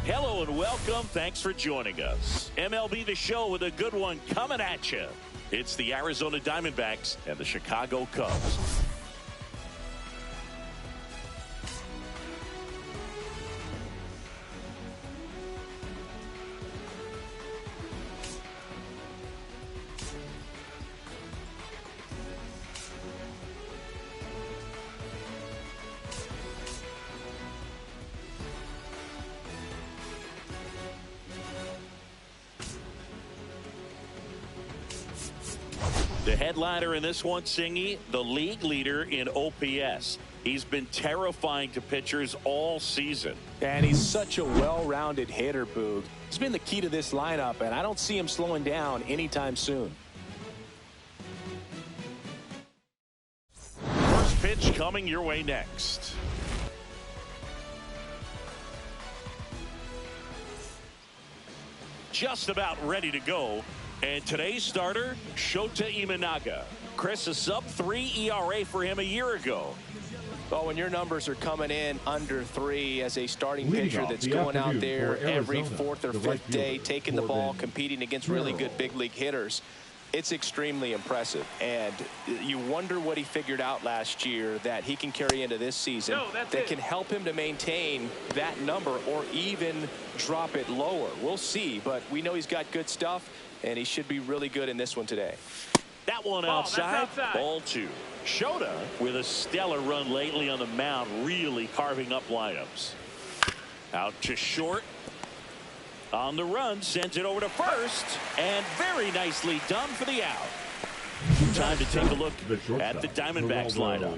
Hello and welcome. Thanks for joining us. MLB The Show with a good one coming at you. It's the Arizona Diamondbacks and the Chicago Cubs. The headliner in this one, Singy, the league leader in OPS. He's been terrifying to pitchers all season. And he's such a well-rounded hitter, Boog. He's been the key to this lineup, and I don't see him slowing down anytime soon. First pitch coming your way next. Just about ready to go. And today's starter, Shota Imanaga. Chris, a sub-3 ERA for him a year ago. Well, when your numbers are coming in under 3 as a starting pitcher that's going out there every fourth or fifth day, taking the ball, competing against really good big league hitters, it's extremely impressive. And you wonder what he figured out last year that he can carry into this season that can help him to maintain that number or even drop it lower. We'll see, but we know he's got good stuff, and he should be really good in this one today. That one outside. Ball 2. Shota with a stellar run lately on the mound, really carving up lineups. Out to short. On the run, sends it over to first, and very nicely done for the out. Time to take a look at the Diamondbacks lineup.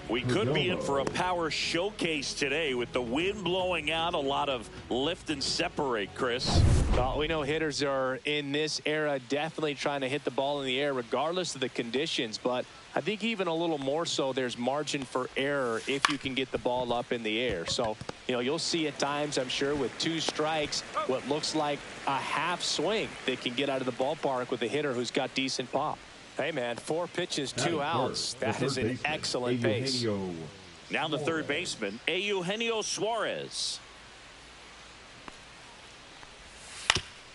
We could be in for a power showcase today with the wind blowing out, a lot of lift and separate, Chris. Well, we know hitters are in this era definitely trying to hit the ball in the air regardless of the conditions, but I think even a little more so there's margin for error if you can get the ball up in the air. So, you know, you'll see at times, I'm sure, with 2 strikes, what looks like a half swing that can get out of the ballpark with a hitter who's got decent pop. Hey, man, 4 pitches, 2 outs. That is an excellent pace. Now the third baseman, Eugenio Suarez.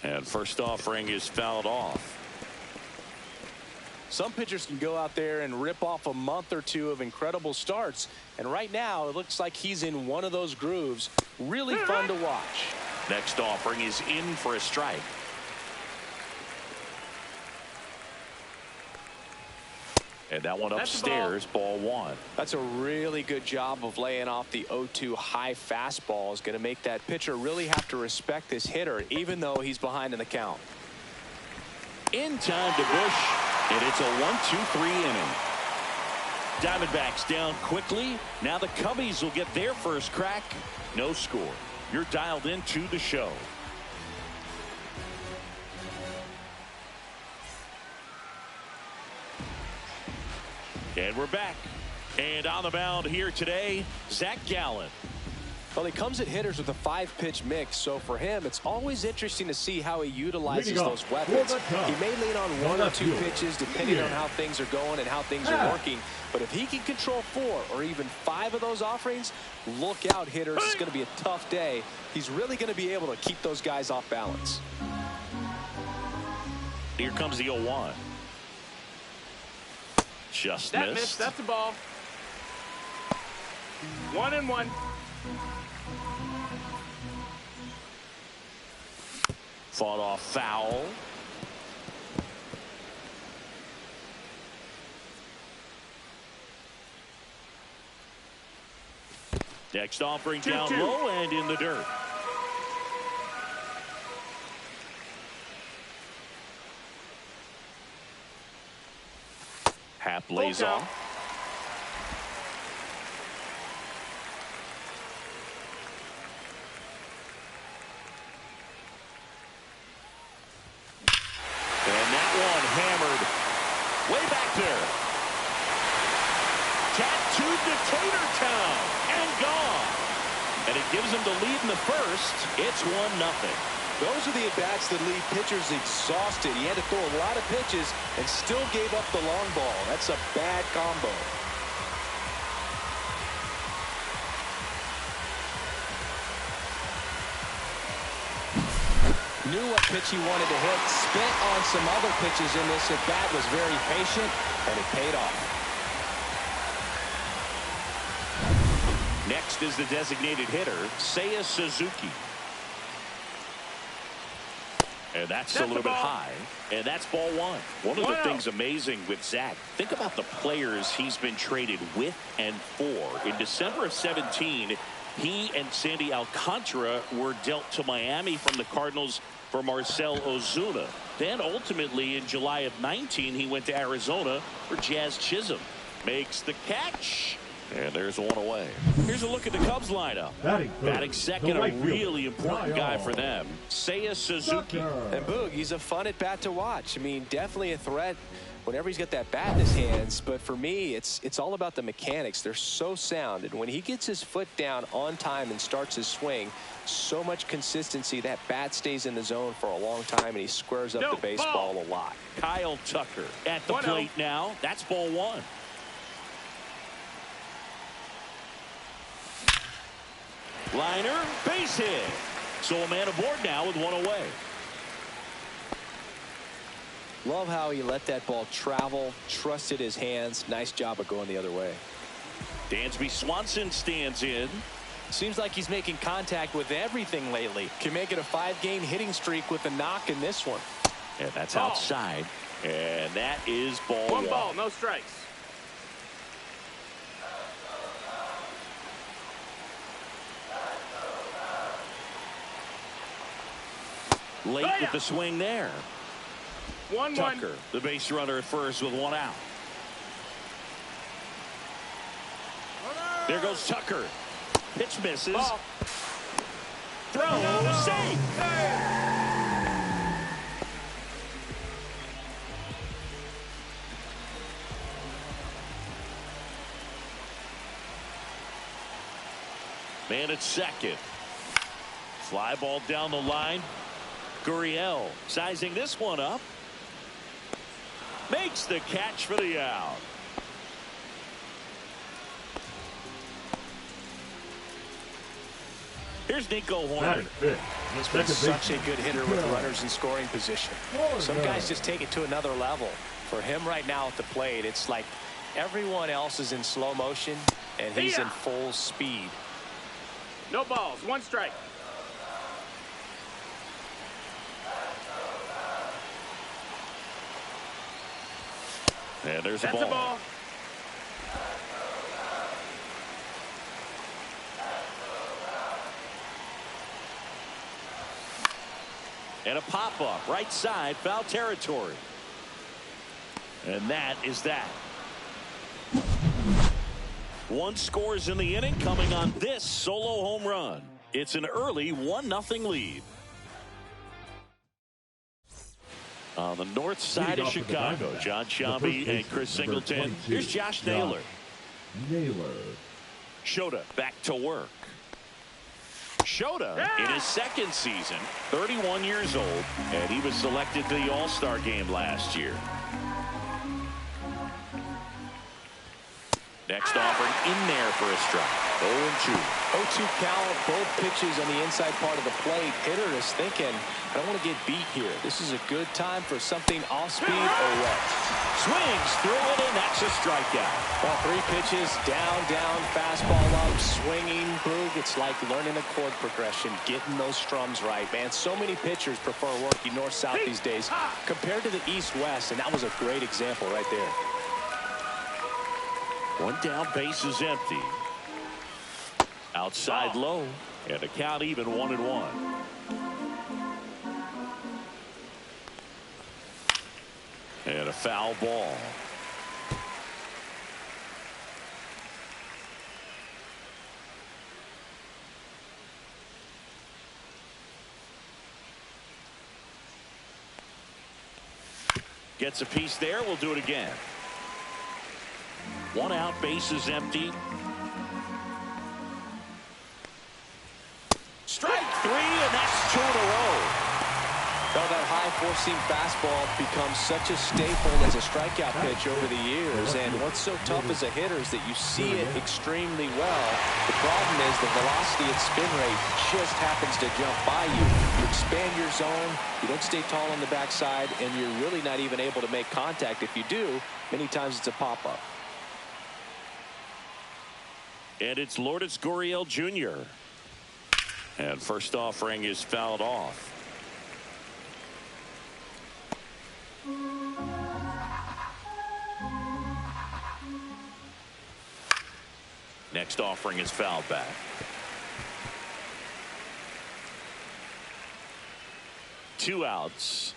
And first offering is fouled off. Some pitchers can go out there and rip off a month or 2 of incredible starts. And right now, it looks like he's in one of those grooves. Really fun to watch. Next offering is in for a strike. And that one upstairs, ball 1. That's a really good job of laying off the 0-2 high fastball. Is going to make that pitcher really have to respect this hitter, even though he's behind in the count. In time to Bush, and it's a 1-2-3 inning. Diamondbacks down quickly. Now the Cubbies will get their first crack. No score. You're dialed into the show. And we're back. And on the mound here today, Zach Gallen. Well, he comes at hitters with a 5-pitch mix, so for him, it's always interesting to see how he utilizes those weapons. He may lean on 1 or 2 pitches depending on how things are going and how things are working. But if he can control 4 or even 5 of those offerings, look out, hitters. It's going to be a tough day. He's really going to be able to keep those guys off balance. Here comes the 0-1. Just missed. That's the ball. 1-1. Fought off foul. Next offering down low and in the dirt. Hap lays off. And that one hammered way back there. Tattooed to Tater Town and gone. And it gives them the lead in the first. It's 1-0. Those are the at-bats that leave pitchers exhausted. He had to throw a lot of pitches and still gave up the long ball. That's a bad combo. Knew what pitch he wanted to hit. Spent on some other pitches in this at-bat. Was very patient, and it paid off. Next is the designated hitter, Seiya Suzuki. And that's a little bit high. And that's ball one. One of the things amazing with Zach, think about the players he's been traded with and for. In December of 17, he and Sandy Alcantara were dealt to Miami from the Cardinals for Marcell Ozuna. Then ultimately in July of 19, he went to Arizona for Jazz Chisholm. Makes the catch. And there's one away. Here's a look at the Cubs lineup. Batting second, a really important guy for them, Seiya Suzuki. And Boog, he's a fun at bat to watch. I mean, definitely a threat whenever he's got that bat in his hands. But for me, it's all about the mechanics. They're so sound. And when he gets his foot down on time and starts his swing, so much consistency. That bat stays in the zone for a long time, and he squares up the baseball a lot. Kyle Tucker at the plate now. That's ball one. Liner, base hit. So a man aboard now with one away. Love how he let that ball travel, trusted his hands. Nice job of going the other way. Dansby Swanson stands in. Seems like he's making contact with everything lately. Can make it a 5-game hitting streak with a knock in this one. And that's outside. And that is ball one. One ball, no strikes. Late with the swing there. 1-1. Tucker, the base runner at first with one out. There goes Tucker. Pitch misses. Ball. Throw, safe. Man at second. Fly ball down the line. Gurriel sizing this one up. Makes the catch for the out. Here's Nico Horner. He's been such a good hitter with runners in scoring position. Some guys just take it to another level. For him right now at the plate, it's like everyone else is in slow motion and he's in full speed. No balls, one strike. And there's a That's ball. A ball. And a pop-up right side, foul territory. And that is that. One scores in the inning coming on this solo home run. It's an early 1-0 lead. On the north side of Chicago, John Sciambi and Chris Singleton. Here's Josh Naylor. Shota back to work. Shota in his second season, 31 years old, and he was selected to the All-Star game last year. Next offering in there for a strike. 0-2. 0-2 count, both pitches on the inside part of the plate. Hitter is thinking, I don't want to get beat here. This is a good time for something off speed or what. Swings through it, and that's a strikeout. Well, 3 pitches, down, fastball up, swinging. Boog, it's like learning a chord progression, getting those strums right, man. So many pitchers prefer working north-south these days compared to the east-west, and that was a great example right there. One down, base is empty. Outside low, and the count even 1-1. And a foul ball. Gets a piece there. We'll do it again. One out, base is empty. 3, and that's 2 in a row. Well, that high four-seam fastball becomes such a staple as a strikeout pitch over the years. And what's so tough as a hitter is that you see it extremely well. The problem is the velocity and spin rate just happens to jump by you. You expand your zone, you don't stay tall on the backside, and you're really not even able to make contact. If you do, many times it's a pop-up. And it's Lourdes Gurriel Jr. And first offering is fouled off. Next offering is fouled back. Two outs.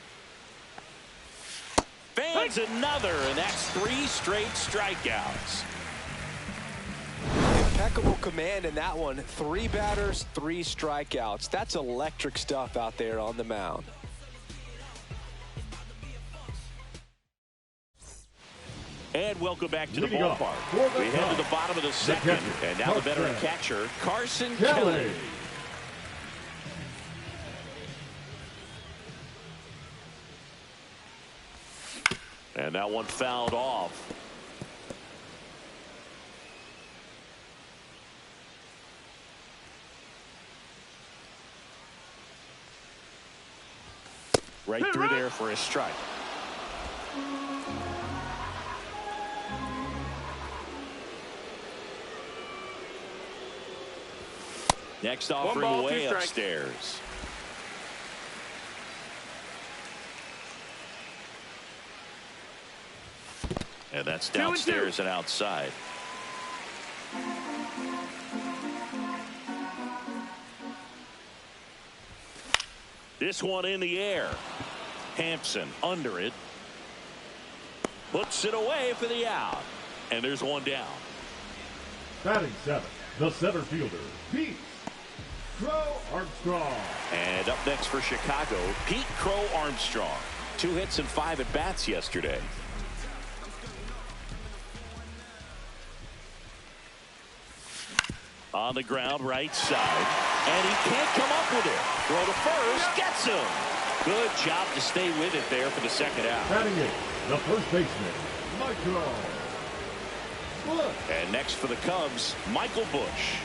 Fans another, and that's 3 straight strikeouts. Impeccable command in that one. 3 batters, 3 strikeouts. That's electric stuff out there on the mound. And welcome back to the ballpark. We head to the bottom of the second. And now the veteran catcher, Carson Kelly. And that one fouled off. Right through there for a strike. Next offering way upstairs. And that's downstairs and outside. This one in the air. Hampson under it. Puts it away for the out. And there's one down. Batting 7th, the center fielder, Pete Crow Armstrong. And up next for Chicago, Pete Crow Armstrong. 2 hits and 5 at bats yesterday. On the ground, right side. And he can't come up with it. Throw to first, gets him. Good job to stay with it there for the second out. Batting 8th, the first baseman, Michael Busch. And next for the Cubs, Michael Busch.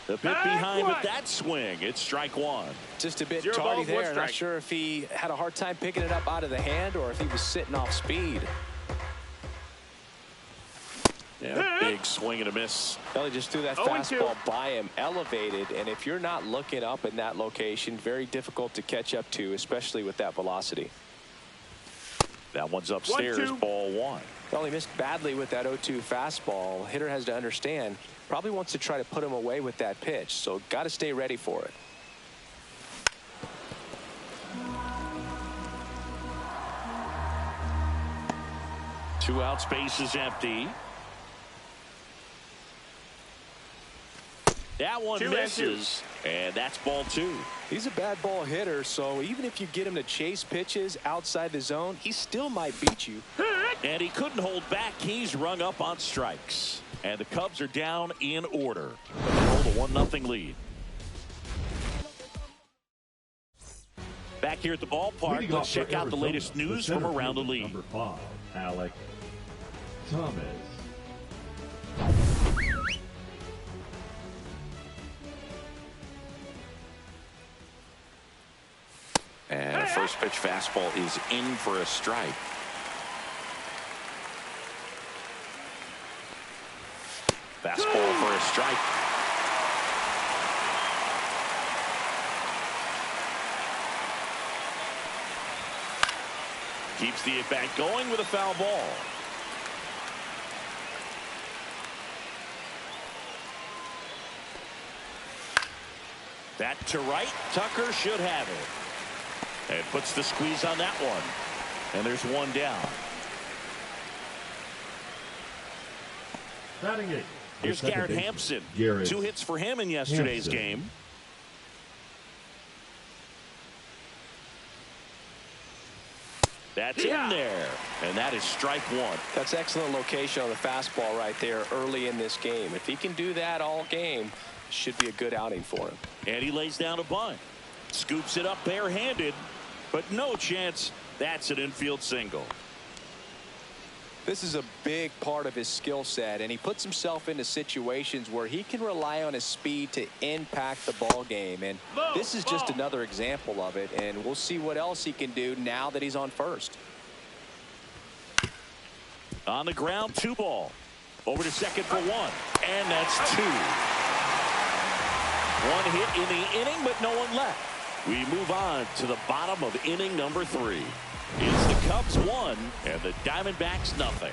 The bit behind with that swing. It's strike 1. Just a bit tardy there. Not sure if he had a hard time picking it up out of the hand or if he was sitting off speed. Yeah, big swing and a miss. Well, he just threw that fastball by him, elevated, and if you're not looking up in that location, very difficult to catch up to, especially with that velocity. That one's upstairs, ball 1. Well, he missed badly with that 0-2 fastball. Hitter has to understand, probably wants to try to put him away with that pitch, so got to stay ready for it. Two out, space is empty. That one misses, and that's ball 2. He's a bad ball hitter, so even if you get him to chase pitches outside the zone, he still might beat you. And he couldn't hold back. He's rung up on strikes. And the Cubs are down in order. But they hold a 1-0 lead. Back here at the ballpark, let's check out the latest news from around the league. Number 5, Alec Thomas. And a first pitch fastball is in for a strike. Fastball for a strike. Keeps the at-bat going with a foul ball. That to right. Tucker should have it. And puts the squeeze on that one. And there's one down. Batting 8th. Here's Garrett Hampson. 2 hits for him in yesterday's game. That's in there, and that is strike one. That's excellent location on the fastball right there early in this game. If he can do that all game, should be a good outing for him. And he lays down a bunt. Scoops it up barehanded, but no chance. That's an infield single. This is a big part of his skill set, and he puts himself into situations where he can rely on his speed to impact the ball game. And this is just another example of it, and we'll see what else he can do now that he's on first. On the ground, 2 ball. Over to second for 1, and that's 2. 1 hit in the inning, but no one left. We move on to the bottom of inning number 3. It's the Cubs 1 and the Diamondbacks nothing.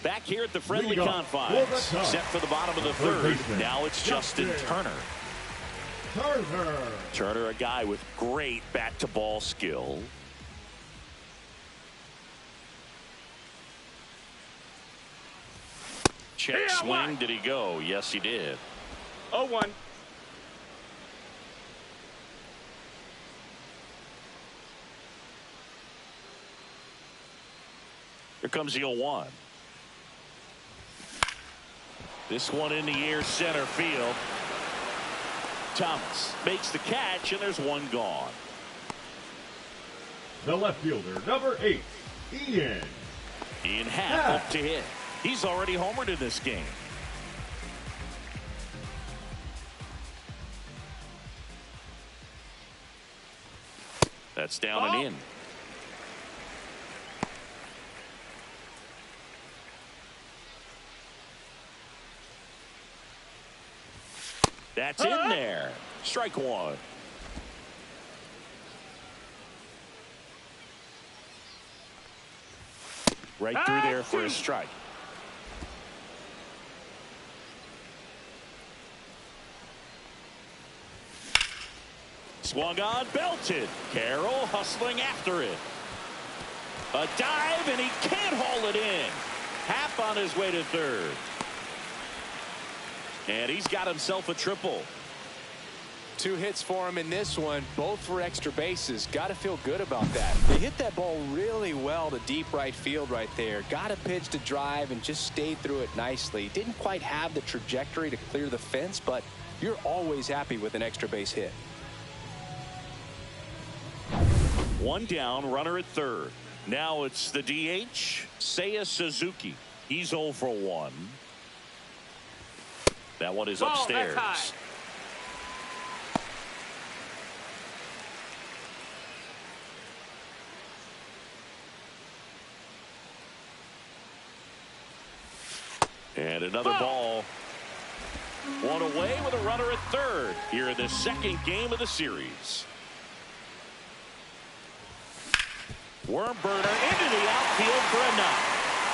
Back here at the friendly confines, set for the bottom of the 3rd. Now it's Justin Turner. Turner, a guy with great bat-to-ball skill. Check swing. Did he go? Yes, he did. 0-1. Here comes the 0-1. This one in the air, center field. Thomas makes the catch, and there's 1 gone. The left fielder, number 8, Ian. Ian Happ up to hit. He's already homered in this game. That's down and in. That's in there. Strike 1. Right through there for a strike. Swung on, belted. Carroll hustling after it. A dive, and he can't haul it in. Happ on his way to 3rd. And he's got himself a triple. 2 hits for him in this one, both for extra bases. Got to feel good about that. They hit that ball really well to deep right field right there. Got a pitch to drive and just stayed through it nicely. Didn't quite have the trajectory to clear the fence, but you're always happy with an extra base hit. 1 down, runner at 3rd. Now it's the DH, Seiya Suzuki. He's 0 for 1. That one is upstairs. That's high. And another ball. 1 away with a runner at 3rd here in the 2nd game of the series. Worm burner into the outfield for a knock.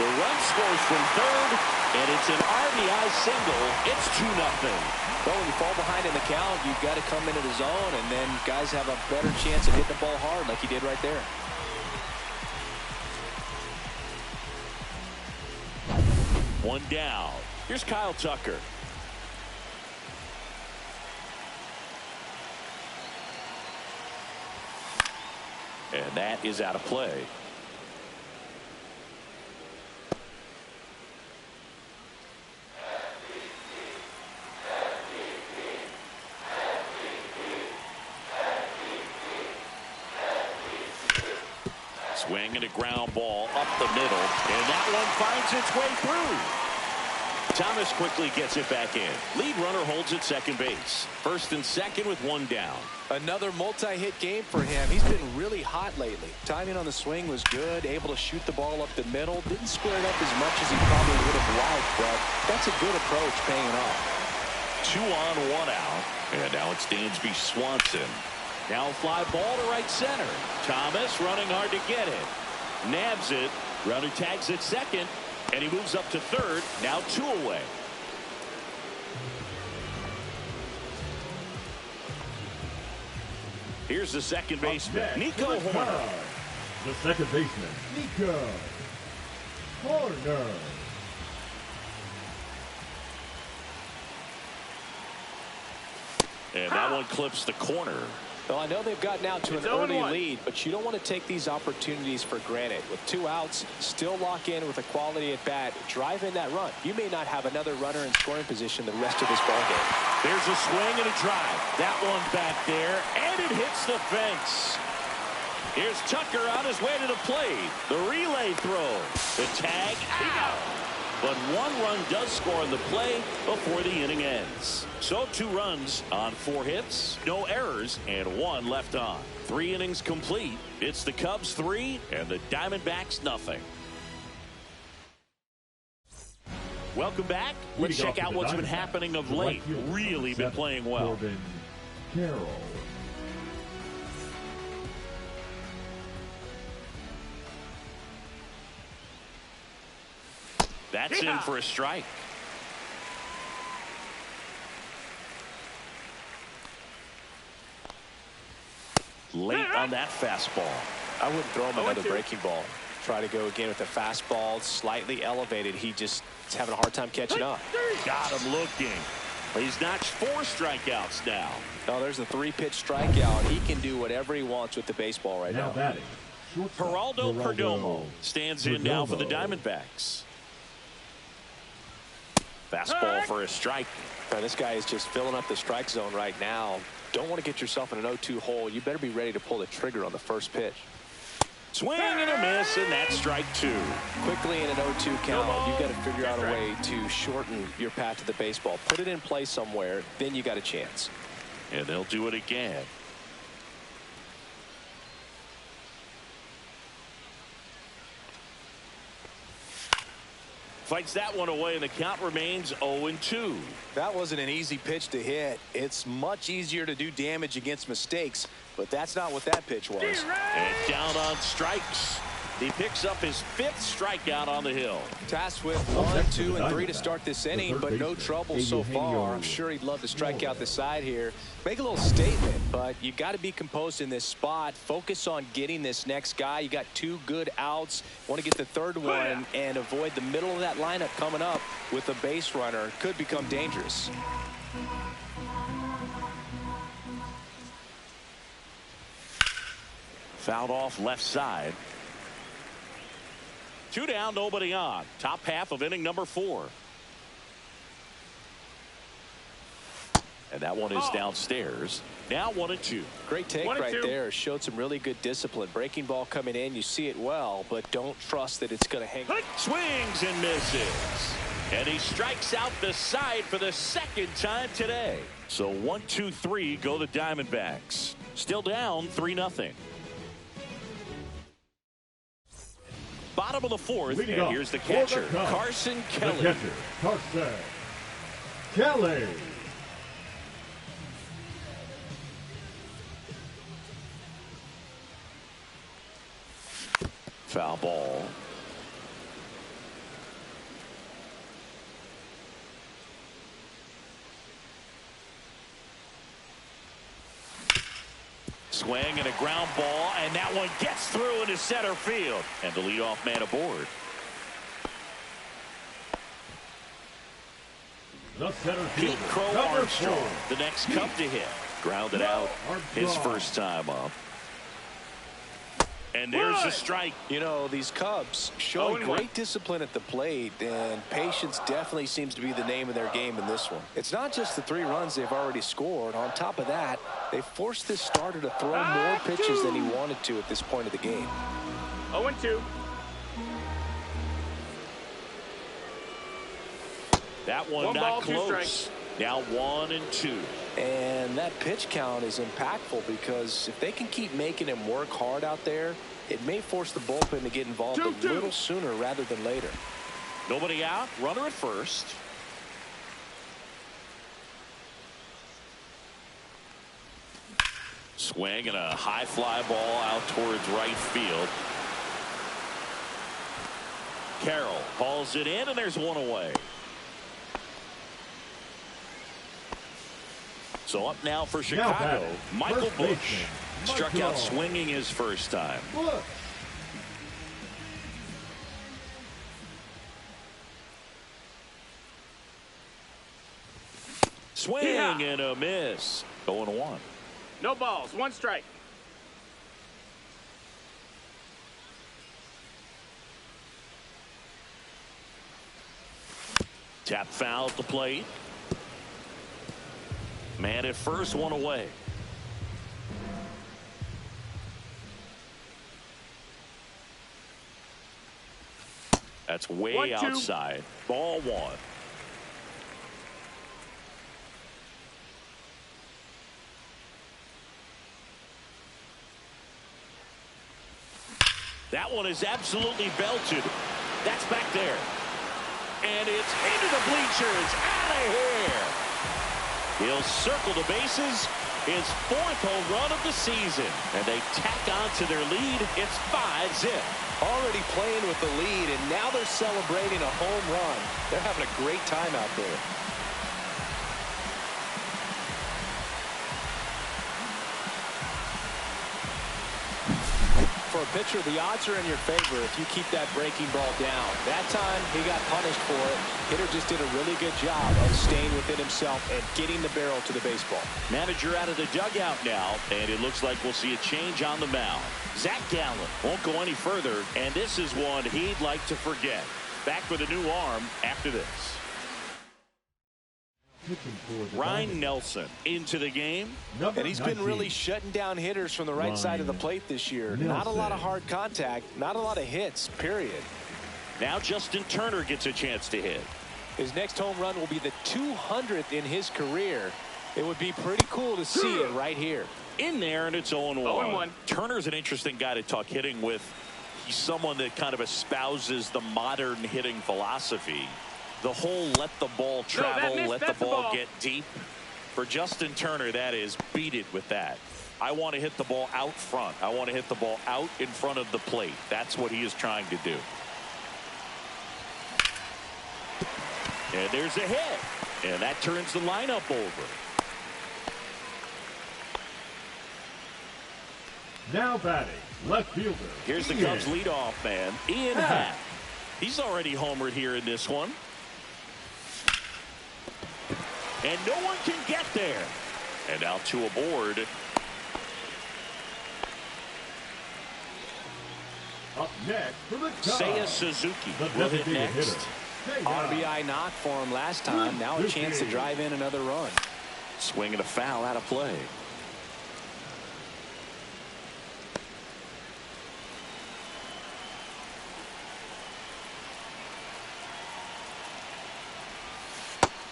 The run scores from 3rd, and it's an RBI single. It's 2-0. Well, when you fall behind in the count, you've got to come into the zone, and then guys have a better chance of hitting the ball hard like he did right there. One down. Here's Kyle Tucker. And that is out of play. Swing and a ground ball up the middle, and that one finds its way through. Thomas quickly gets it back in. Lead runner holds at second base. 1st and 2nd with 1 down. Another multi-hit game for him. He's been really hot lately. Timing on the swing was good, able to shoot the ball up the middle. Didn't square it up as much as he probably would have liked, but that's a good approach, paying off. 2 on, 1 out. And now it's Dansby Swanson. Now fly ball to right center. Thomas running hard to get it. Nabs it. Runner tags at second. And he moves up to 3rd. Now 2 away. Here's the second baseman, Nico Horner. The second baseman, Nico Horner. And that one clips the corner. Well, I know they've gotten out to an early lead, but you don't want to take these opportunities for granted. With 2 outs, still lock in with a quality at bat, drive in that run. You may not have another runner in scoring position the rest of this ballgame. There's a swing and a drive. That one back there, and it hits the fence. Here's Tucker on his way to the plate. The relay throw. The tag out. But 1 run does score on the play before the inning ends. So 2 runs on 4 hits, no errors, and 1 left on. 3 innings complete. It's the Cubs 3 and the Diamondbacks nothing. Welcome back. Let's check out what's been happening of late. Really been playing well. Carroll. That's in for a strike. Late on that fastball. I wouldn't throw him another breaking ball. Try to go again with the fastball, slightly elevated. He just is having a hard time catching up. Got him looking. He's notched 4 strikeouts now. No, there's a 3-pitch strikeout. He can do whatever he wants with the baseball right now. Batting. Geraldo Perdomo stands in now for the Diamondbacks. Fastball for a strike. Now, this guy is just filling up the strike zone right now. Don't want to get yourself in an 0-2 hole. You better be ready to pull the trigger on the first pitch. Swing and a miss, and that's strike 2. Quickly in an 0-2 count, you've got to figure out a way to shorten your path to the baseball. Put it in play somewhere, then you got a chance. And they'll do it again. Fights that one away, and the count remains 0-2. That wasn't an easy pitch to hit. It's much easier to do damage against mistakes, but that's not what that pitch was. And down on strikes. He picks up his 5th strikeout on the hill. Tasked with 1, 2, and 3 to start this inning, but no trouble so far. I'm sure he'd love to strike out the side here. Make a little statement, but you got to be composed in this spot. Focus on getting this next guy. You got 2 good outs. Want to get the 3rd one and avoid the middle of that lineup coming up with a base runner. Could become dangerous. Fouled off left side. 2 down, nobody on. Top half of inning number 4. And that one is downstairs. Now 1-2. Great take right there. Showed some really good discipline. Breaking ball coming in. You see it well, but don't trust that it's going to hang. Swings and misses. And he strikes out the side for the 2nd time today. So 1-2-3 go the Diamondbacks. Still down 3-0. Bottom of the 4th, and here's the catcher, Carson Kelly. The catcher, Carson Kelly. Foul ball. Swing and a ground ball, and that one gets through into center field. And the leadoff man aboard. The center Pete fielder, Crow Armstrong, the next Cub to hit. Grounded out his first time up. And there's a strike. You know, these Cubs show great discipline at the plate, and patience definitely seems to be the name of their game in this one. It's not just the 3 runs they've already scored. On top of that, they forced this starter to throw more pitches than he wanted to at this point of the game. 0-2. That one not close. Now 1-2. And that pitch count is impactful because if they can keep making him work hard out there, it may force the bullpen to get involved a little sooner rather than later. Nobody out. Runner at first. Swing and a high fly ball out towards right field. Carroll hauls it in, and there's one away. So up now for Chicago, Michael Busch. Struck out swinging his first time. Swing and a miss. 0-1. No balls. One strike. Tap foul at the plate. Man at first, one away. That's way outside. Ball 1. That one is absolutely belted. That's back there. And it's into the bleachers. Out of here. He'll circle the bases. His 4th home run of the season. And they tack on to their lead. It's 5-0. Already playing with the lead, and now they're celebrating a home run. They're having a great time out there. For a pitcher, the odds are in your favor if you keep that breaking ball down. That time, he got punished for it. Hitter just did a really good job of staying within himself and getting the barrel to the baseball. Manager out of the dugout now, and it looks like we'll see a change on the mound. Zach Gallen won't go any further, and this is one he'd like to forget. Back with a new arm after this. Ryan Nelson into the game. And he's been really shutting down hitters from the right side of the plate this year. Not a lot of hard contact, not a lot of hits, period. Now Justin Turner gets a chance to hit. His next home run will be the 200th in his career. It would be pretty cool to see it right here. In there, and it's 0-1. Turner's an interesting guy to talk hitting with. He's someone that kind of espouses the modern hitting philosophy. The whole let the ball travel, let the ball get deep. For Justin Turner, that is beat it with that. I want to hit the ball out front. I want to hit the ball out in front of the plate. That's what he is trying to do. And there's a hit. And that turns the lineup over. Now batting, left fielder. Here's the Cubs leadoff man, Ian Happ. He's already homered here in this one. And no one can get there. And now 2 aboard. Up next for the Cubs, Seiya Suzuki will hit next. RBI knock for him last time. Now a chance to drive in another run. Swing and a foul out of play.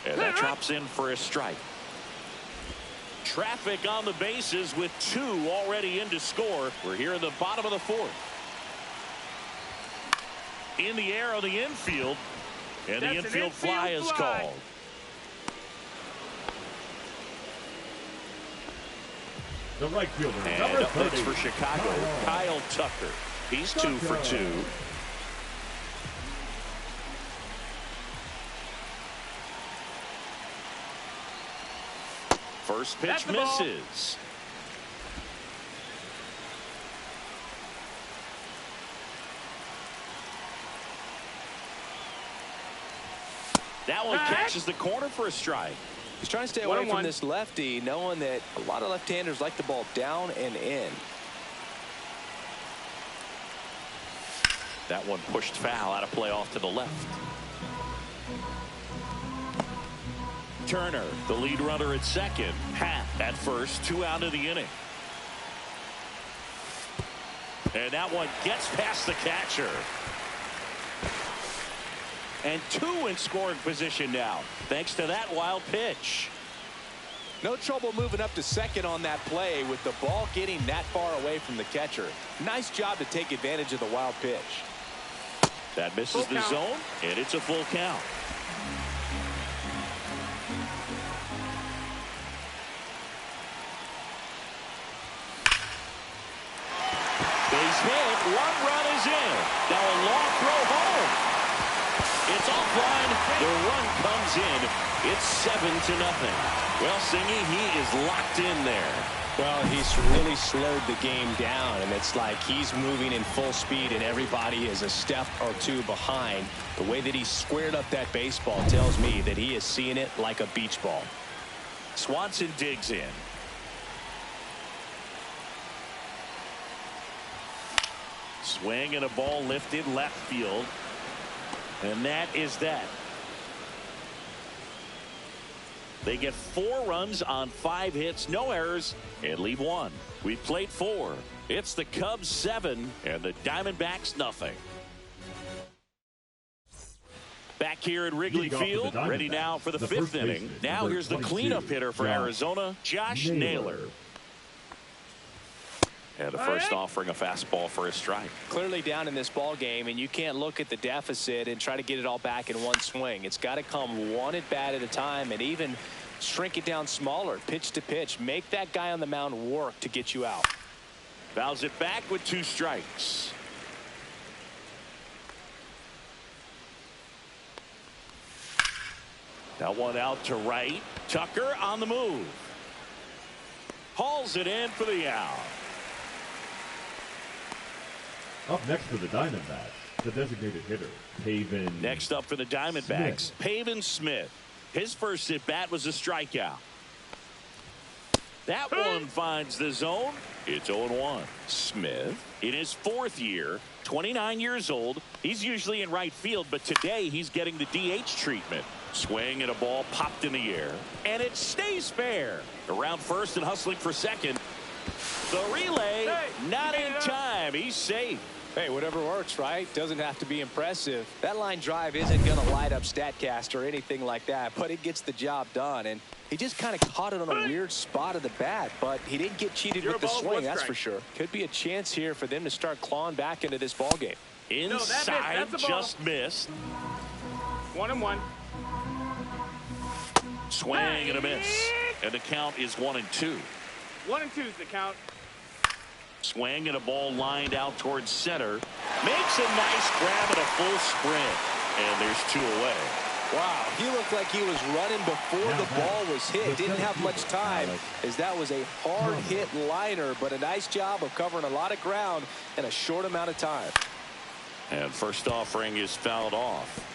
And that drops in for a strike. Traffic on the bases with 2 already in to score. We're here in the bottom of the 4th. In the air on the infield. And the infield fly is called. The right fielder. And up next for Chicago, Kyle Tucker. He's 2 for 2. First pitch misses. That one catches the corner for a strike. He's trying to stay away from this lefty, knowing that a lot of left-handers like the ball down and in. That one pushed foul out of play off to the left. Turner, the lead runner at second. Happ at first, 2 out of the inning. And that one gets past the catcher. And 2 in scoring position now, thanks to that wild pitch. No trouble moving up to second on that play with the ball getting that far away from the catcher. Nice job to take advantage of the wild pitch. That misses the zone, and it's a full count. Base hit, 1 run is in. Now a long throw home. It's offline. The run comes in. It's 7-0. Well, Singy, he is locked in there. Well, he's really slowed the game down, and it's like he's moving in full speed, and everybody is a step or 2 behind. The way that he squared up that baseball tells me that he is seeing it like a beach ball. Swanson digs in. Swing and a ball lifted left field. And that is that. They get 4 runs on 5 hits, no errors, and leave 1. We played 4. It's the Cubs 7 and the Diamondbacks nothing. Back here at Wrigley Field, ready now for the 5th inning. Now here's the cleanup hitter for Arizona, Josh Naylor. And the first offering a fastball for a strike. Clearly down in this ball game, and you can't look at the deficit and try to get it all back in one swing. It's got to come one at bat at a time, and even shrink it down smaller, pitch to pitch. Make that guy on the mound work to get you out. Fouls it back with 2 strikes. That one out to right. Tucker on the move. Hauls it in for the out. Up next for the Diamondbacks, the designated hitter, Pavin. Next up for the Diamondbacks, Pavin Smith. His first at bat was a strikeout. That one finds the zone. It's 0-1. Smith in his 4th year, 29 years old. He's usually in right field, but today he's getting the DH treatment. Swing and a ball popped in the air, and it stays fair. Around first and hustling for second. The relay, not in time. He's safe. Hey, whatever works, right? Doesn't have to be impressive. That line drive isn't going to light up StatCast or anything like that, but it gets the job done. And he just kind of caught it on a weird spot of the bat, but he didn't get cheated with the swing, that's for sure. Could be a chance here for them to start clawing back into this ball game. Inside, just missed. 1-1. Swing and a miss. And the count is 1-2. 1-2 is the count. Swing and a ball lined out towards center. Makes a nice grab and a full sprint. And there's 2 away. Wow, he looked like he was running before the ball was hit. Didn't have much time, as that was a hard hit liner, but a nice job of covering a lot of ground in a short amount of time. And first offering is fouled off.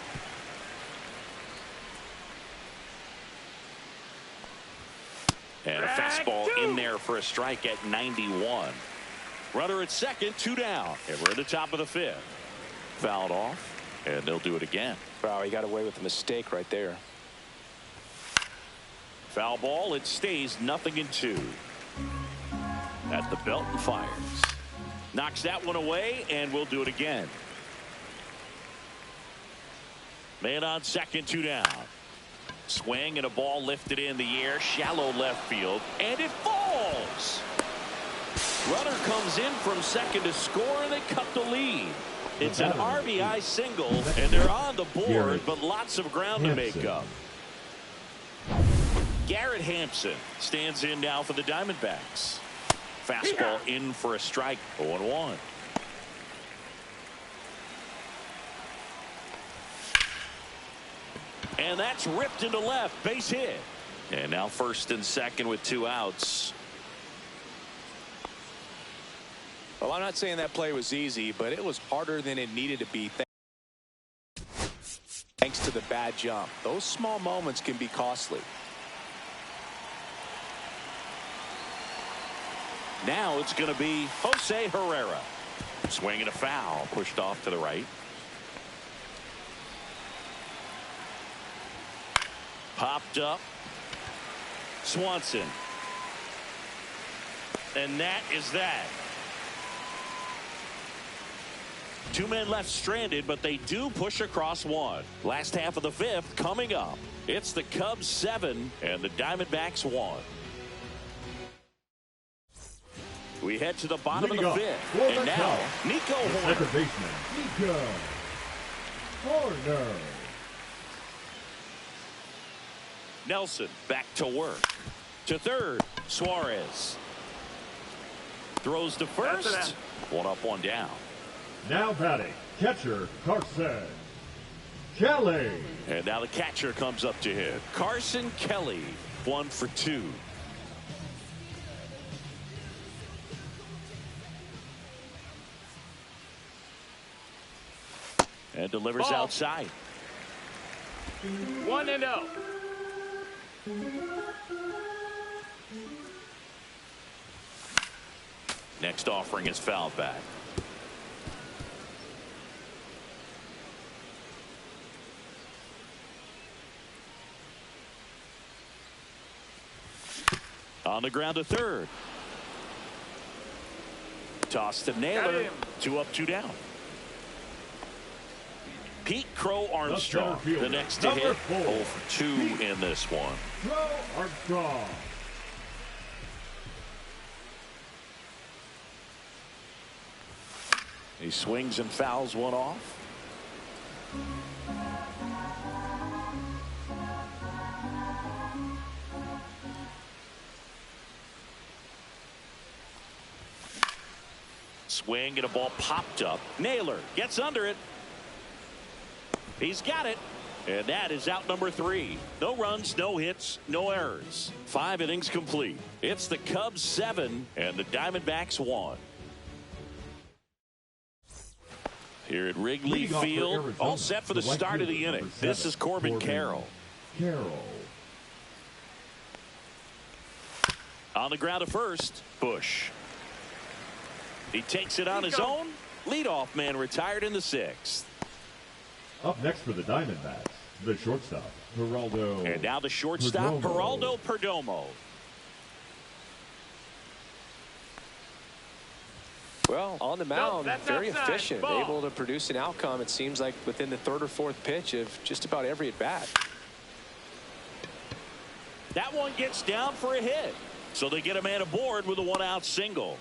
And a fastball in there for a strike at 91. Runner at second, 2 down. And we're at the top of the 5th. Fouled off, and they'll do it again. Wow, he got away with a mistake right there. Foul ball, it stays 0-2. At the belt and fires. Knocks that one away, and we'll do it again. Man on second, 2 down. Swing and a ball lifted in the air, shallow left field, and it falls. Runner comes in from second to score, and they cut the lead. It's an RBI single, and they're on the board, but lots of ground to make up. Garrett Hampson stands in now for the Diamondbacks. Fastball in for a strike, 0-1. And that's ripped into left, base hit. And now first and second with 2 outs. Well, I'm not saying that play was easy, but it was harder than it needed to be thanks to the bad jump. Those small moments can be costly. Now it's going to be Jose Herrera. Swinging a foul, pushed off to the right. Popped up. Swanson. And that is that. 2 men left stranded, but they do push across 1. Last half of the 5th coming up. It's the Cubs 7 and the Diamondbacks 1. We head to the bottom of the 5th. And now, Nico Horner. Second baseman, Nico Horner. Nelson back to work. To third, Suarez. Throws to first. 1 up, 1 down. Now batting, catcher Carson Kelly. And now the catcher comes up to hit. Carson Kelly, 1 for 2. And delivers outside. 1-0. Next offering is fouled back. On the ground to third. Toss to Naylor. 2 up, 2 down. Pete Crow Armstrong, the next to hit. 0 for 2 in this one. Crow Armstrong. He swings and fouls one off. Swing and a ball popped up. Naylor gets under it. He's got it. And that is out number 3. No runs, no hits, no errors. 5 innings complete. It's the Cubs 7 and the Diamondbacks 1. Here at Wrigley Field, all set for the start of the inning. This is Corbin Carroll. On the ground to first, Bush. He takes it on his own. Leadoff man retired in the 6th. Up next for the Diamondbacks, the shortstop, Geraldo. And now the shortstop, Geraldo Perdomo. Well, on the mound, very efficient, able to produce an outcome, it seems like, within the 3rd or 4th pitch of just about every at-bat. That one gets down for a hit. So they get a man aboard with a 1-out single.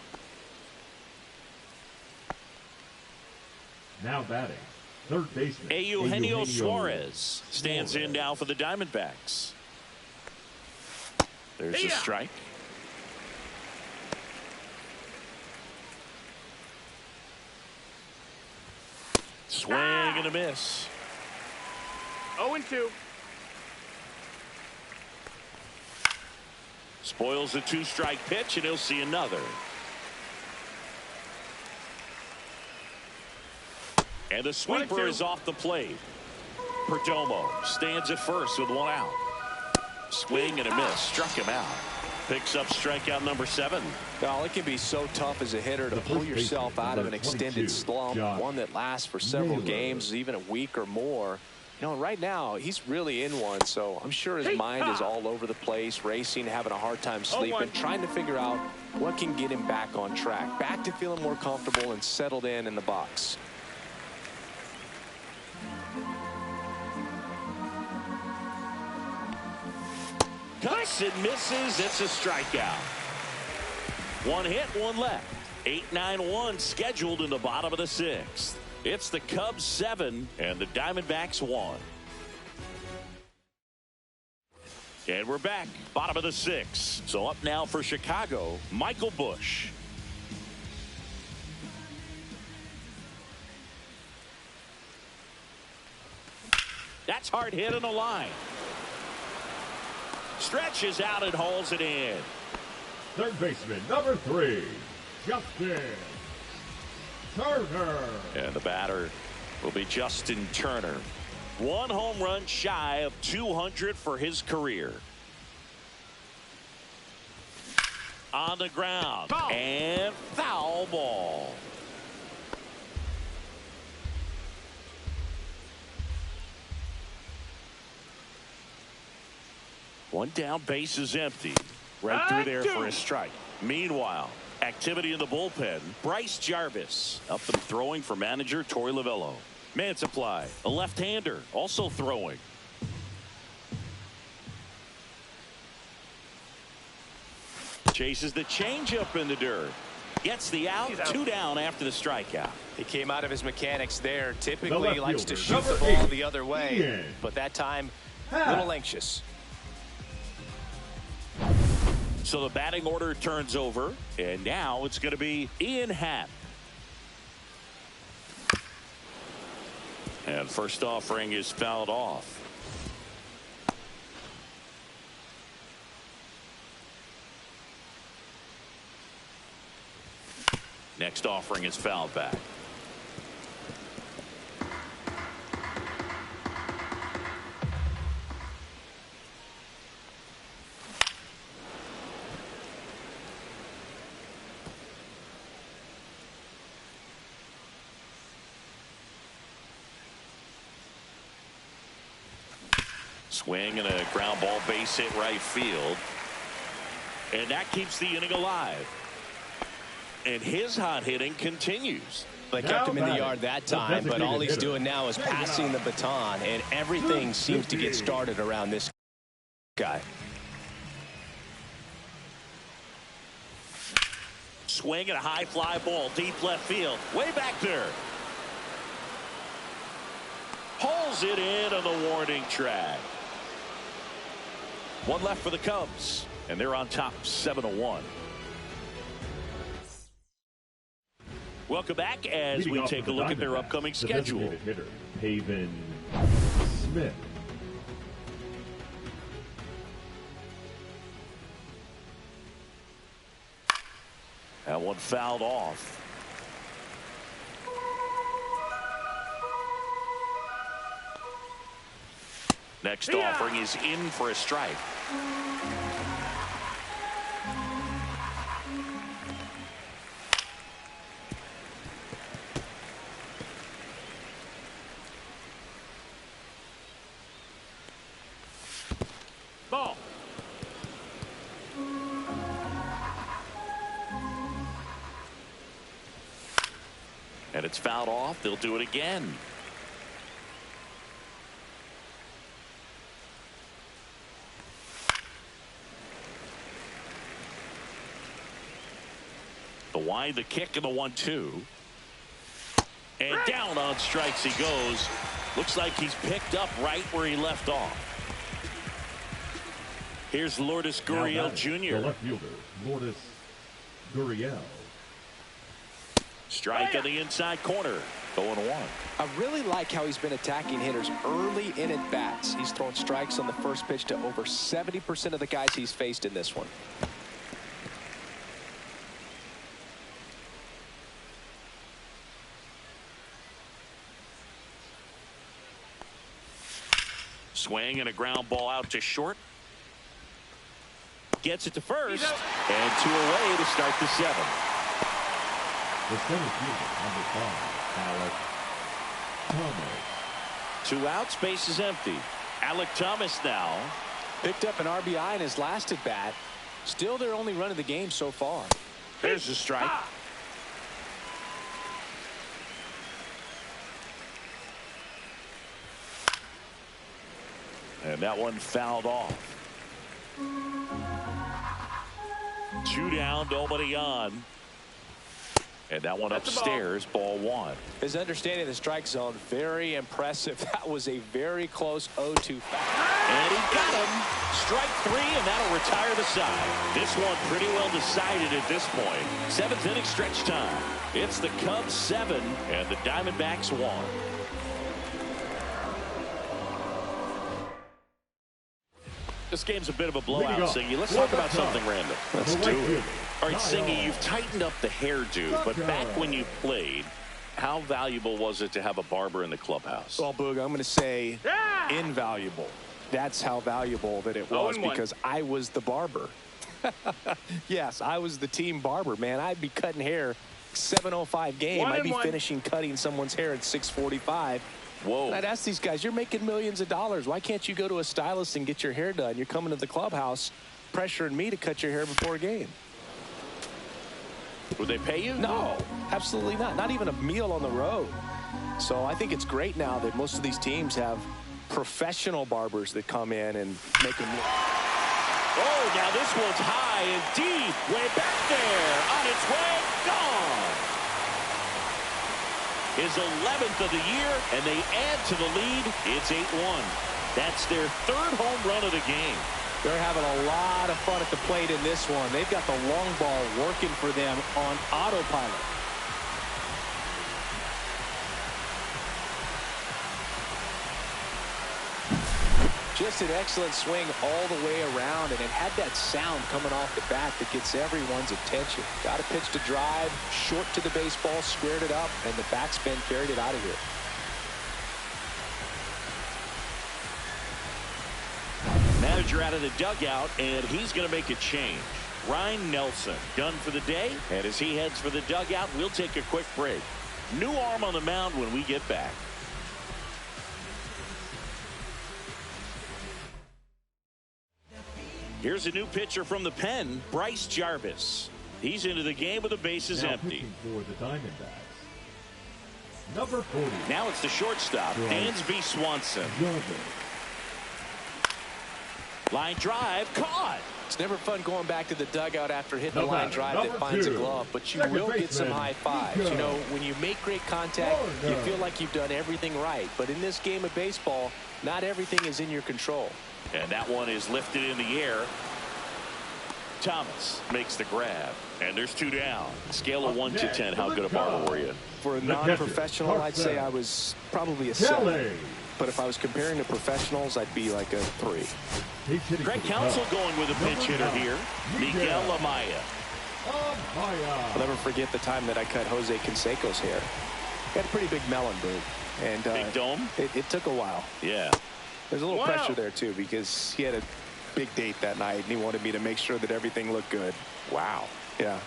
Now batting, third baseman, Eugenio Suarez stands in now for the Diamondbacks. There's a strike. Swing and a miss. 0-2. Spoils the 2-strike pitch, and he'll see another. And the sweeper is off the plate. Perdomo stands at first with 1 out. Swing and a miss. Struck him out. Picks up strikeout number 7. Well, it can be so tough as a hitter to pull yourself out of an extended slump, one that lasts for several games, even a week or more. You know, right now, he's really in one, so I'm sure his mind is all over the place, racing, having a hard time sleeping, trying to figure out what can get him back on track, back to feeling more comfortable and settled in the box. Cuts and misses. It's a strikeout. 1 hit, 1 left. 8-9-1 scheduled in the bottom of the 6th. It's the Cubs 7 and the Diamondbacks 1. And we're back, bottom of the 6th. So up now for Chicago, Michael Busch. That's hard hit on the line. Stretches out and hauls it in. Third baseman, number 3, Justin Turner. And the batter will be Justin Turner. 1 home run shy of 200 for his career. On the ground. And foul ball. One down, base is empty. Right through there for a strike. Meanwhile, activity in the bullpen. Bryce Jarvis up and throwing for manager Torey Lovullo. Man supply, a left-hander, also throwing. Chases the changeup in the dirt. Gets the out. 2 down after the strikeout. He came out of his mechanics there. Typically he likes to shoot the ball the other way, but that time a little anxious. So the batting order turns over, and now it's going to be Ian Happ. And first offering is fouled off. Next offering is fouled back. Swing and a ground ball, base hit right field. And that keeps the inning alive. And his hot hitting continues. They kept him in the yard that time, but all he's doing now is passing the baton, and everything seems to get started around this guy. Swing and a high fly ball, deep left field, way back there. Pulls it in on the warning track. One left for the Cubs, and they're on top 7-1. Welcome back as we take a look at their upcoming schedule. Hitter, Haven Smith. That one fouled off. Next offering is in for a strike. Ball. And it's fouled off. They'll do it again. The wide, the kick, and the 1-2. And down on strikes he goes. Looks like he's picked up right where he left off. Here's Lourdes Gurriel Jr. The left fielder, Lourdes Gurriel. Strike on the inside corner. 0-1. I really like how he's been attacking hitters early in at bats. He's thrown strikes on the first pitch to over 70% of the guys he's faced in this one. Swing and a ground ball out to short. Gets it to first. And 2 away to start the 7th. The center fielder, number 5, Alec Thomas. 2 outs, base is empty. Alec Thomas now. Picked up an RBI in his last at bat. Still their only run of the game so far. There's a strike. And that one fouled off. 2 down, nobody on. And that one upstairs, ball 1. His understanding of the strike zone, very impressive. That was a very close 0-2 foul. And he got him. Strike 3, and that'll retire the side. This one pretty well decided at this point. 7th inning stretch time. It's the Cubs 7 and the Diamondbacks 1. This game's a bit of a blowout, Singy. Let's talk about something random. Let's do it. All right, Singy, you've tightened up the hairdo, but back when you played, how valuable was it to have a barber in the clubhouse? Well, Boog, I'm going to say invaluable. That's how valuable that it was because I was the barber. Yes, I was the team barber, man. I'd be cutting hair 7:05 game. I'd be finishing cutting someone's hair at 6:45. Whoa. And I'd ask these guys, you're making millions of dollars. Why can't you go to a stylist and get your hair done? You're coming to the clubhouse pressuring me to cut your hair before a game. Would they pay you? No, absolutely not. Not even a meal on the road. So I think it's great now that most of these teams have professional barbers that come in and make them look. Oh, now this one's high and deep. Way back there. On its way. Gone. His 11th of the year, and they add to the lead. It's 8-1. That's their 3rd home run of the game. They're having a lot of fun at the plate in this one. They've got the long ball working for them on autopilot. Just an excellent swing all the way around, and it had that sound coming off the bat that gets everyone's attention. Got a pitch to drive, short to the baseball, squared it up, and the backspin carried it out of here. Manager out of the dugout, and he's going to make a change. Ryan Nelson done for the day, and as he heads for the dugout, we'll take a quick break. New arm on the mound when we get back. Here's a new pitcher from the pen, Bryce Jarvis. He's into the game with the bases empty. For the Diamondbacks. Number 40. Now it's the shortstop, Dansby Swanson. Line drive, caught. It's never fun going back to the dugout after hitting a line drive that finds a glove, but you will get some high fives. You know, when you make great contact, you feel like you've done everything right. But in this game of baseball, not everything is in your control. And that one is lifted in the air. Thomas makes the grab. And there's 2 down. Scale of 1 to 10, how good a barber were you? For a non-professional, I'd say I was probably a 7. But if I was comparing to professionals, I'd be like a 3. Greg Counsell going with a pinch hitter here. Miguel Amaya. I'll never forget the time that I cut Jose Canseco's hair. He had a pretty big melon, dude. And big dome? It took a while. Yeah. There's a little pressure there, too, because he had a big date that night, and he wanted me to make sure that everything looked good. Wow. Yeah.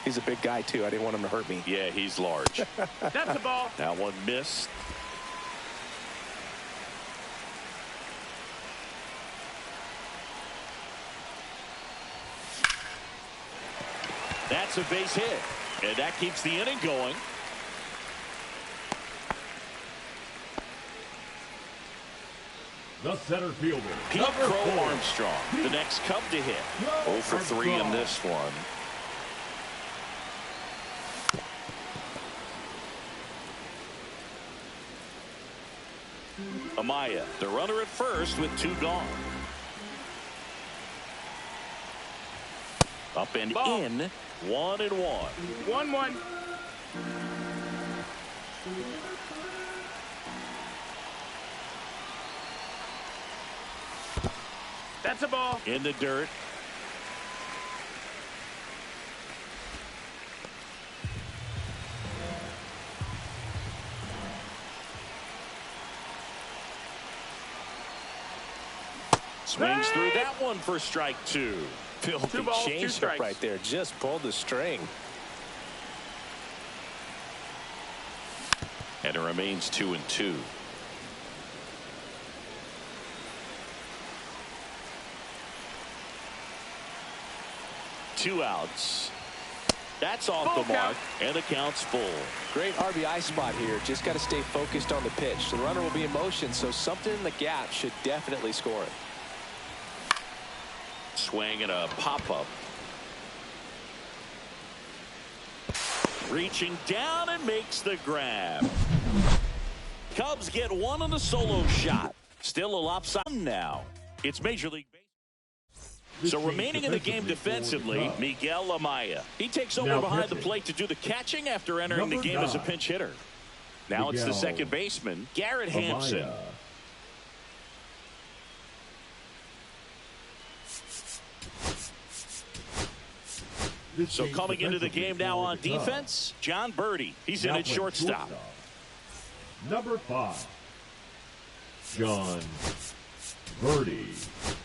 He's a big guy, too. I didn't want him to hurt me. Yeah, he's large. That's the ball. That one missed. That's a base hit, and that keeps the inning going. The center fielder, Pete Crow Armstrong, the next Cub to hit. 0 for 3 in this one. Amaya, the runner at first with 2 gone. Up and in, 1-1. 1-1. That's a ball. In the dirt. Swings through that one for strike 2. Filthy changeup right there. Just pulled the string. And it remains 2-2. Two outs. That's off the mark, and the count's full. Great RBI spot here. Just got to stay focused on the pitch. The runner will be in motion, so something in the gap should definitely score it. Swing and a pop-up. Reaching down and makes the grab. Cubs get one on the solo shot. Still a lopsided now. It's Major League Baseball. So remaining in the game defensively, Miguel Amaya. He takes over behind the plate to do the catching after entering the game as a pinch hitter. Now it's the second baseman, Garrett Hampson. So coming into the game now on defense, John Birdie. He's in at shortstop. Number 5, John Birdie.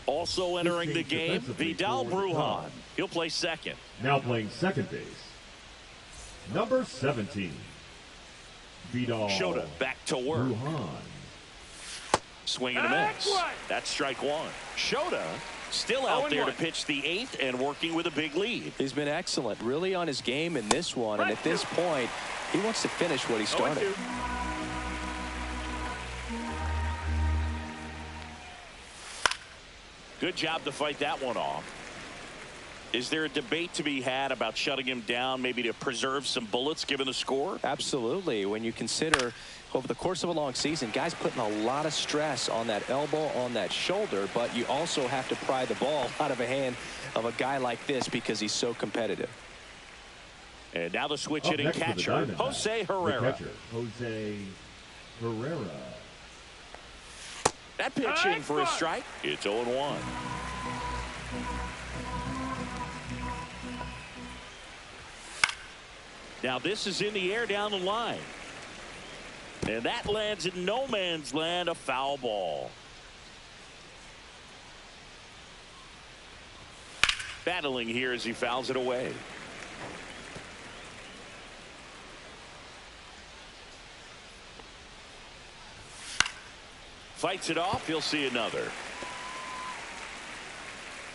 Also entering the game, Vidal Brujan. He'll play second. Now playing second base, number 17, Vidal. Shota back to work. Brujan. Swing and a miss. That's strike 1. Shota still out there to pitch the 8th and working with a big lead. He's been excellent, really on his game in this one, and at this point, he wants to finish what he started. Good job to fight that one off. Is there a debate to be had about shutting him down, maybe to preserve some bullets given the score? Absolutely. When you consider over the course of a long season, guys putting a lot of stress on that elbow, on that shoulder, but you also have to pry the ball out of a hand of a guy like this because he's so competitive. And now the switch hitting catcher, Jose Herrera. Jose Herrera. That pitch in for a strike. It's 0-1. Now this is in the air down the line. And that lands in no man's land, a foul ball. Battling here as he fouls it away. Fights it off. He'll see another.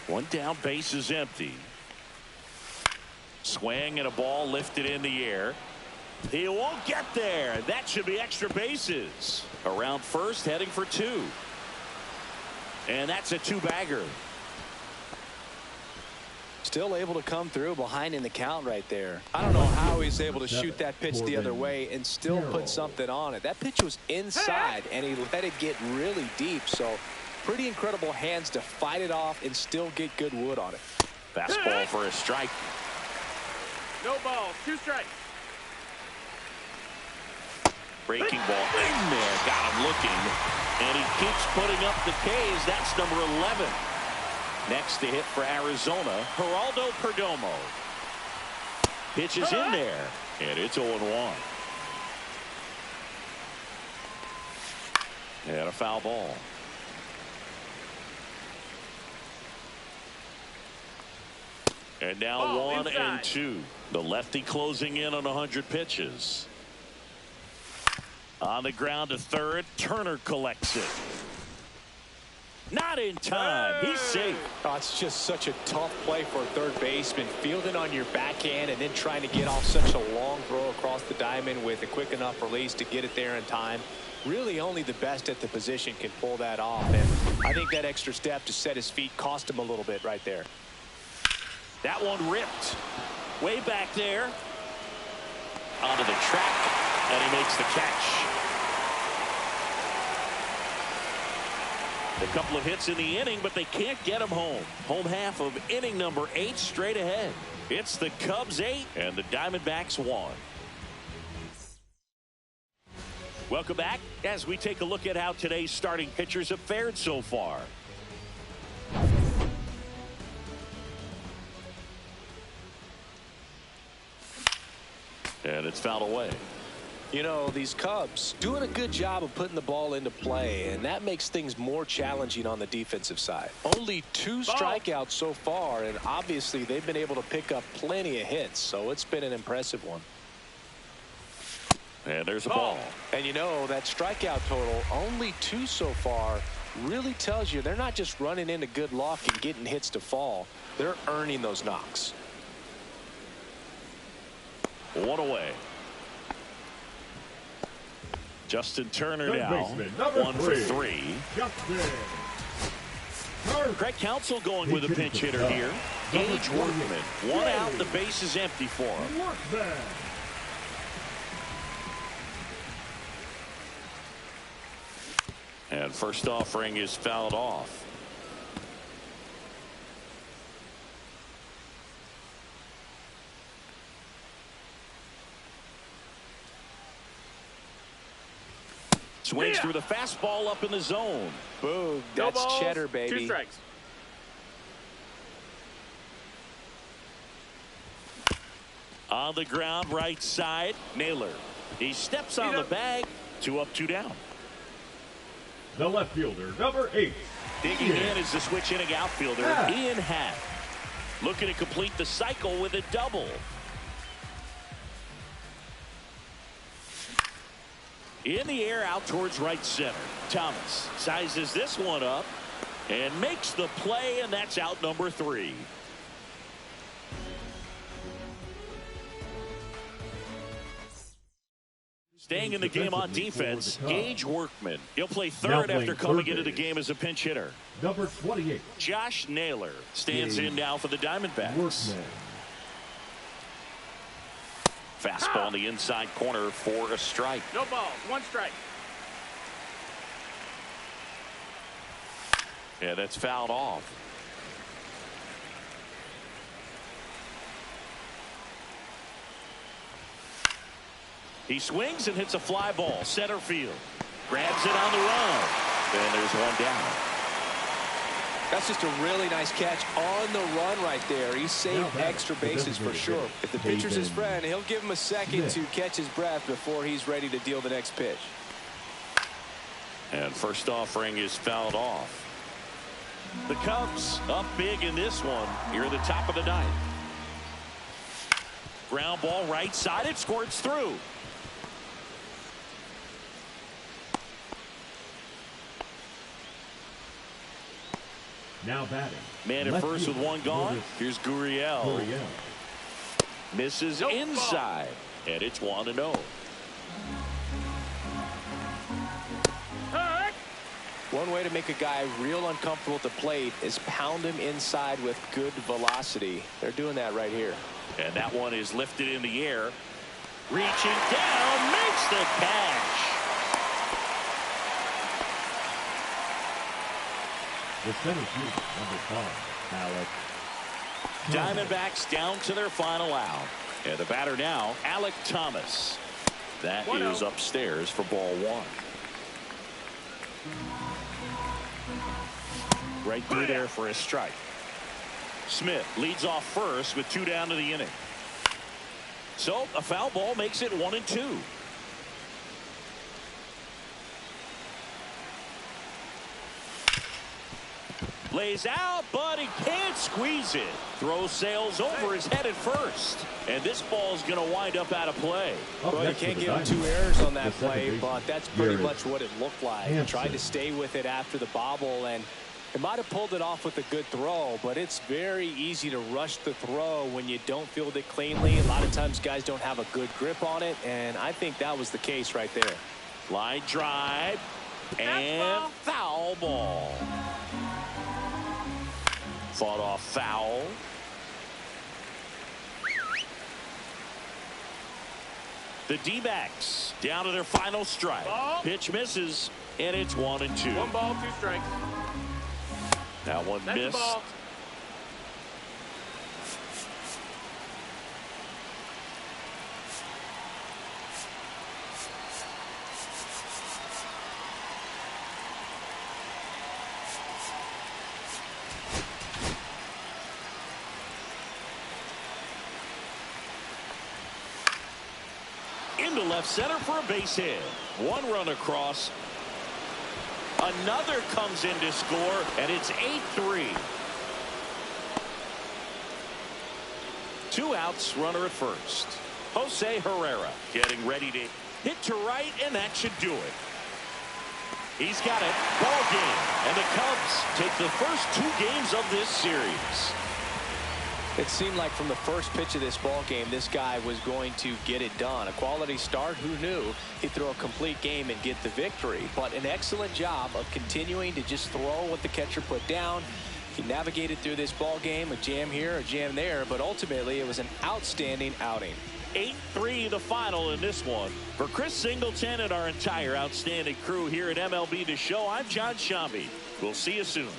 One down, base is empty. Swing and a ball lifted in the air. He won't get there. That should be extra bases. Around first, heading for two. And that's a two-bagger. Still able to come through behind in the count right there. I don't know how he's able to shoot that pitch the other way and still put something on it. That pitch was inside, and he let it get really deep. So pretty incredible hands to fight it off and still get good wood on it. Fastball for a strike. No ball. 2 strikes. Breaking ball in there. Got him looking. And he keeps putting up the Ks. That's number 11. Next to hit for Arizona, Geraldo Perdomo. Pitch is in there. And it's 0-1. And a foul ball. And now ball 1 inside. and 2. The lefty closing in on 100 pitches. On the ground to third. Turner collects it. Not in time. He's safe. Oh, it's just such a tough play for a third baseman. Fielding on your backhand and then trying to get off such a long throw across the diamond with a quick enough release to get it there in time. Really only the best at the position can pull that off. And I think that extra step to set his feet cost him a little bit right there. That one ripped. Way back there. Onto the track. And he makes the catch. A couple of hits in the inning, but they can't get him home. Home half of inning number 8 straight ahead. It's the Cubs 8 and the Diamondbacks 1. Welcome back as we take a look at how today's starting pitchers have fared so far. And it's fouled away. You know, these Cubs doing a good job of putting the ball into play, and that makes things more challenging on the defensive side. Only 2 strikeouts so far, and obviously they've been able to pick up plenty of hits, so it's been an impressive one. And there's a ball. And you know, that strikeout total, only 2 so far, really tells you they're not just running into good luck and getting hits to fall. They're earning those knocks. 1 away. Justin Turner now, 1 for 3. Craig Counsell going with a pinch hitter here. Gage Workman, 1 out, the base is empty for him. And first offering is fouled off. Swings through the fastball up in the zone. Boom. That's cheddar, baby. 2 strikes. On the ground, right side, Naylor. He steps on the bag. 2 up, 2 down. The left fielder, number 8. Digging in is the switch inning outfielder, Ian Happ. Looking to complete the cycle with a double. In the air out towards right center. Thomas sizes this one up and makes the play, and that's out number 3. Staying in the game on defense, Gage Workman. He'll play third after coming into the game as a pinch hitter. Number 28. Josh Naylor stands in now for the Diamondbacks. Fastball in the inside corner for a strike. No balls. 1 strike. Yeah, that's fouled off. He swings and hits a fly ball. Center field. Grabs it on the run. And there's 1 down. That's just a really nice catch on the run right there. He saved extra bases for sure. If the pitcher's his friend, he'll give him a second to catch his breath before he's ready to deal the next pitch. And first offering is fouled off. The Cubs up big in this one here at the top of the 9th. Ground ball right side. It squirts through. Now batting. Man at first with one gone. Here's Gurriel. Misses inside. And it's 1-0. One way to make a guy real uncomfortable at the plate is pound him inside with good velocity. They're doing that right here. And that one is lifted in the air. Reaching down, makes the catch. The center fielder, number 5, Alec. Diamondbacks down to their final out. And the batter now, Alec Thomas. That is upstairs for ball 1. Right through there for a strike. Smith leads off first with 2 down to the inning. So a foul ball makes it 1-2. Lays out, but he can't squeeze it. Throw sails over his head at first. And this ball is going to wind up out of play. Well, you can't give him 2 errors on that play, but that's pretty much what it looked like. He tried to stay with it after the bobble, and it might have pulled it off with a good throw, but it's very easy to rush the throw when you don't field it cleanly. A lot of times guys don't have a good grip on it, and I think that was the case right there. Line drive and foul ball. Fought off foul. The D-backs down to their final strike. Pitch misses, and it's 1-2. 1 ball, 2 strikes. That one missed. Into left center for a base hit. 1 run across. Another comes in to score, and it's 8-3. 2 outs, runner at first. Jose Herrera getting ready to hit to right, and that should do it. He's got it. Ball game. And the Cubs take the first 2 games of this series. It seemed like from the first pitch of this ball game, this guy was going to get it done. A quality start. Who knew he'd throw a complete game and get the victory? But an excellent job of continuing to just throw what the catcher put down. He navigated through this ball game, a jam here, a jam there, but ultimately it was an outstanding outing. 8-3 the final in this one. For Chris Singleton and our entire outstanding crew here at MLB The Show, I'm John Shambi. We'll see you soon.